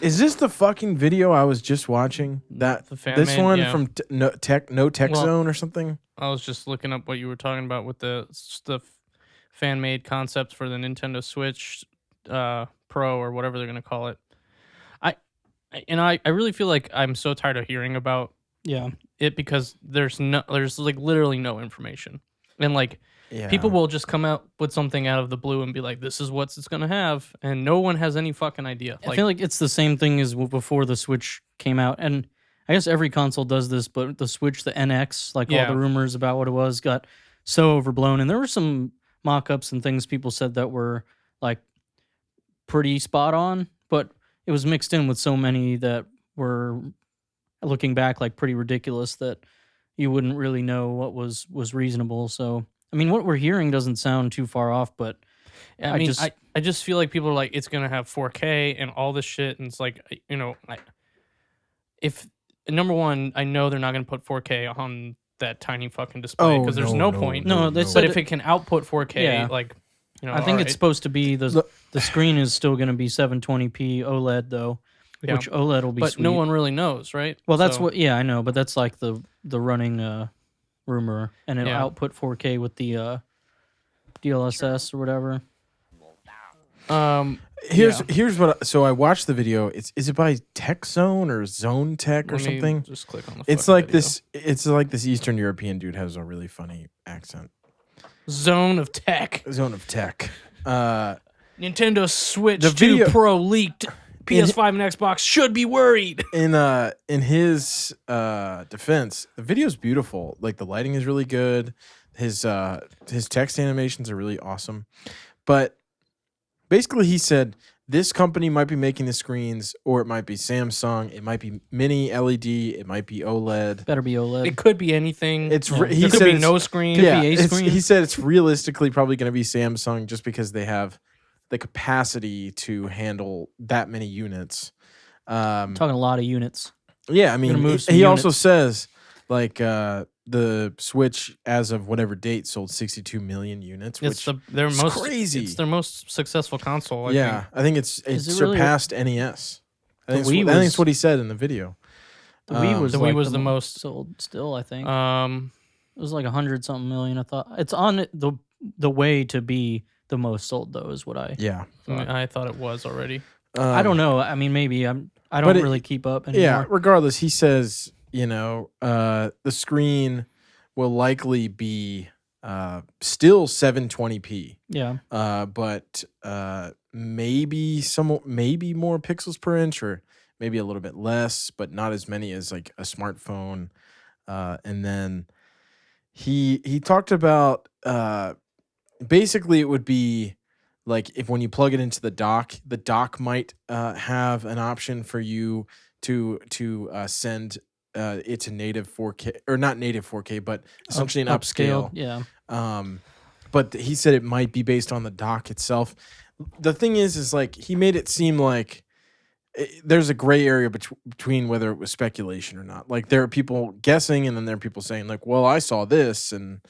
Is this the fucking video I was just watching? That The fan this made, one yeah. from No Tech Well, Zone or something? I was just looking up what you were talking about with the fan made concepts for the Nintendo Switch Pro or whatever they're gonna call it. I really feel like I'm so tired of hearing about it because there's like literally no information, and like people will just come out with something out of the blue and be like, "This is what it's gonna have," and no one has any fucking idea. I feel like it's the same thing as before the Switch came out, and I guess every console does this, but the Switch, the NX, like all the rumors about what it was, got so overblown, and there were some mock-ups and things people said that were like pretty spot on, but it was mixed in with so many that were, looking back, like pretty ridiculous that you wouldn't really know what was reasonable. So, I mean, what we're hearing doesn't sound too far off, but I just feel like people are like, it's gonna have 4K and all this shit, and it's like, if number one, I know they're not gonna put 4K on that tiny fucking display because there's no point. No, but if it can output 4K, like, I think it's supposed to be the screen is still going to be 720p OLED though, which OLED will be. But sweet. no one really knows, right? Well, that's what. Yeah, I know, but that's like the running rumor, and it'll output 4K with the DLSS or whatever. Here's what. So I watched the video. Is it by Tech Zone or Zone Tech or something? Just click on the. It's like video. It's like this Eastern European dude has a really funny accent. Zone of Tech. Nintendo Switch 2 Pro leaked. PS5 and Xbox should be worried. In his defense, the video's beautiful. Like the lighting is really good. His text animations are really awesome. But basically he said this company might be making the screens, or it might be Samsung, it might be mini LED, it might be OLED. Better be OLED. It could be anything. He could said be no screen. Could be a screen. He said it's realistically probably going to be Samsung just because they have the capacity to handle that many units. Talking a lot of units. Yeah, I mean, he also says like the Switch as of whatever date sold 62 million units, which is crazy. It's their most successful console. I think it's surpassed NES. I think it's what he said in the video. The Wii was the most sold still, I think. It was like 100-something million. I thought it's on the way to be the most sold though. Is what I I thought it was already. I don't know. I mean, maybe I don't really keep up anymore. Yeah. Regardless, he says the screen will likely be still 720p. Yeah. But maybe more pixels per inch, or maybe a little bit less, but not as many as like a smartphone. And then he talked about basically it would be like if when you plug it into the dock might have an option for you to send it to native 4K, or not native 4K, but essentially an upscale. Yeah. But he said it might be based on the dock itself. The thing is like he made it seem like there's a gray area between whether it was speculation or not. Like there are people guessing, and then there are people saying like, "Well, I saw this," and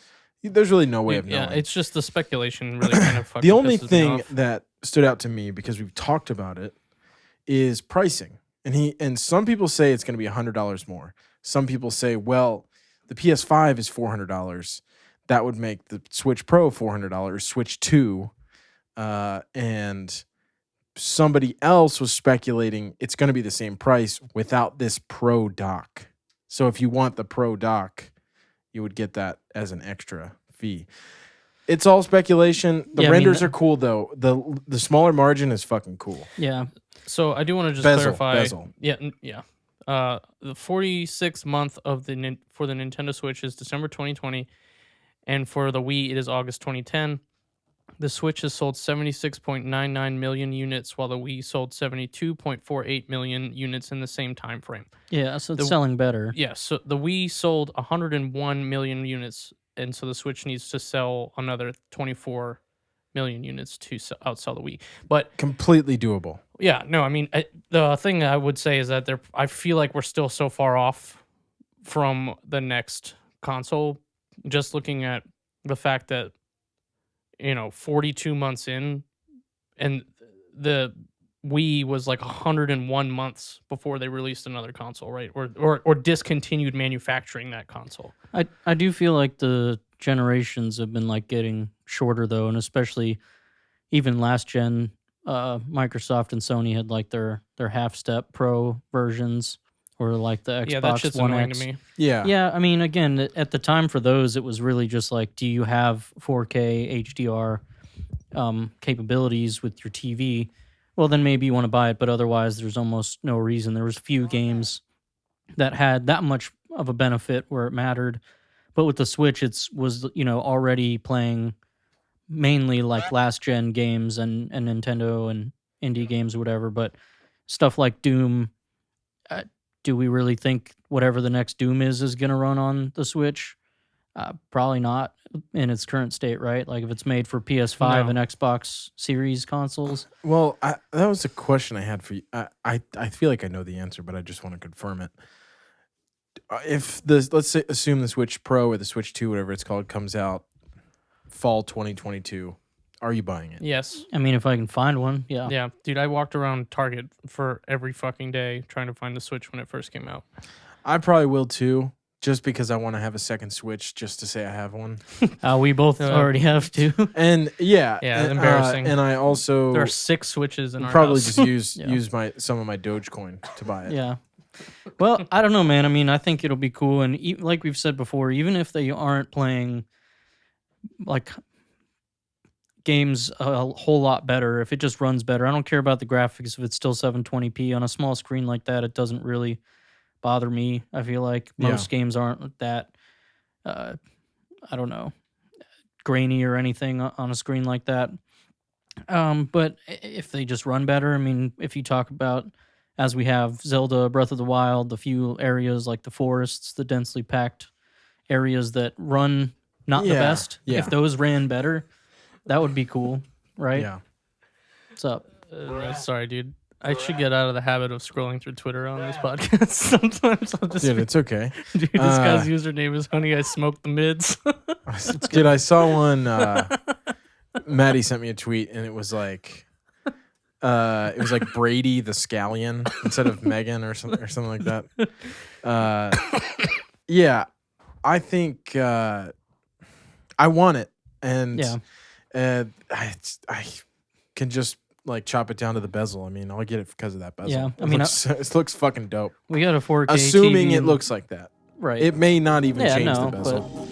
there's really no way of knowing. Yeah, it's just the speculation really kind of fucking The only pisses me thing off. that stood out to me, because we've talked about it, is pricing. And some people say it's going to be $100 more. Some people say, well, the PS5 is $400. That would make the Switch Pro $400, Switch 2. And somebody else was speculating it's going to be the same price without this Pro dock. So if you want the Pro dock, you would get that as an extra fee. It's all speculation. The renders are cool though. The smaller margin is fucking cool. Yeah. So I do want to just clarify. Bezel. Yeah. The 46th month of for the Nintendo Switch is December 2020, and for the Wii it is August 2010. The Switch has sold 76.99 million units, while the Wii sold 72.48 million units in the same time frame. Yeah, so it's selling better. Yeah, so the Wii sold 101 million units, and so the Switch needs to sell another 24 million units to outsell the Wii. But completely doable. Yeah, no, I mean, the thing I would say is that I feel like we're still so far off from the next console, just looking at the fact that 42 months in, and the Wii was like 101 months before they released another console, right? Or discontinued manufacturing that console. I do feel like the generations have been like getting shorter though, and especially even last gen, Microsoft and Sony had like their half step pro versions, or like the Xbox Yeah, that shit's One annoying X. to me. Yeah. Yeah, I mean, again, at the time for those, it was really just like, do you have 4K HDR capabilities with your TV? Well, then maybe you want to buy it, but otherwise, there's almost no reason. There was few games that had that much of a benefit where it mattered, but with the Switch, was already playing mainly like last gen games and Nintendo and indie games or whatever. But stuff like Doom, do we really think whatever the next Doom is going to run on the Switch? Probably not in its current state, right? Like if it's made for PS5 No. and Xbox Series consoles. Well, that was a question I had for you. I feel like I know the answer, but I just want to confirm it. If assume the Switch Pro or the Switch 2, whatever it's called, comes out fall 2022, are you buying it? Yes. I mean, if I can find one, yeah. Yeah, dude, I walked around Target for every fucking day trying to find the Switch when it first came out. I probably will too, just because I want to have a second Switch just to say I have one. We both already have two. And yeah, Yeah, embarrassing. And I also There are 6 Switches in our probably house. just Yeah. use some of my Dogecoin to buy it. Yeah. Well, I don't know, man. I mean, I think it'll be cool. And like we've said before, even if they aren't playing like games a whole lot better, if it just runs better, I don't care about the graphics. If it's still 720p on a small screen like that, it doesn't really bother me. I feel like most games aren't that, I don't know, grainy or anything on a screen like that. But if they just run better, I mean, if you talk about, as we have Zelda Breath of the Wild, the few areas like the forests, the densely packed areas that run not the best, if those ran better, that would be cool, right? Yeah. What's up? Sorry, dude. I should get out of the habit of scrolling through Twitter on this podcast. Sometimes I'll just... Dude, it's okay. Dude, this guy's username is Honey I Smoked the Mids. Dude, I saw one. Maddie sent me a tweet, and it was like Brady the Scallion instead of Megan or something like that. Yeah, I think I want it, and I can just like chop it down to the bezel. I mean, I'll get it because of that bezel. Yeah, it looks fucking dope. We got a 4K Assuming TV it looks like that. right. It may not even change the bezel. But